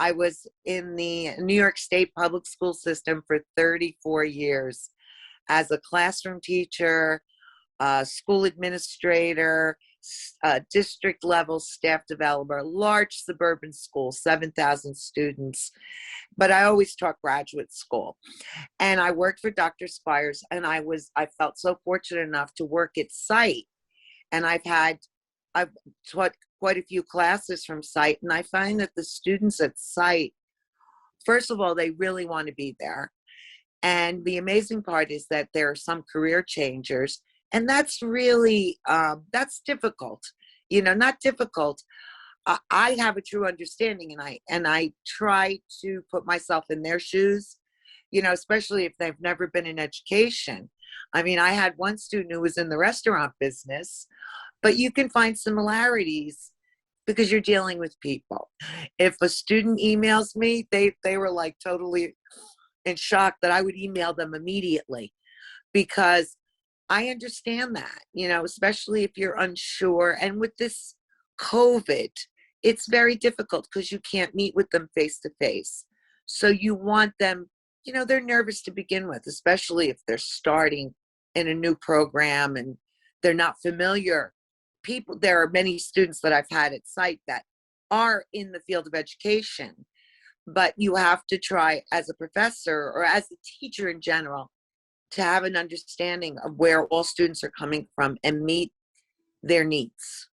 I was in the New York State public school system for 34 years as a classroom teacher, school administrator, district level staff developer, large suburban school, 7,000 students. But I always taught graduate school. And I worked for Dr. Spires, and I felt so fortunate enough to work at site. And I've taught quite a few classes from site, and I find that the students at site, first of all, they really want to be there. And the amazing part is that there are some career changers, and that's really, that's difficult. Not difficult. I have a true understanding, and I try to put myself in their shoes, especially if they've never been in education. I mean, I had one student who was in the restaurant business, but you can find similarities because you're dealing with people. If a student emails me, they were like totally in shock that I would email them immediately, because I understand that, especially if you're unsure. And with this COVID, it's very difficult because you can't meet with them face to face. So you want them, they're nervous to begin with, especially if they're starting in a new program and they're not familiar. There are many students that I've had at site that are in the field of education, but you have to try as a professor or as a teacher in general to have an understanding of where all students are coming from and meet their needs.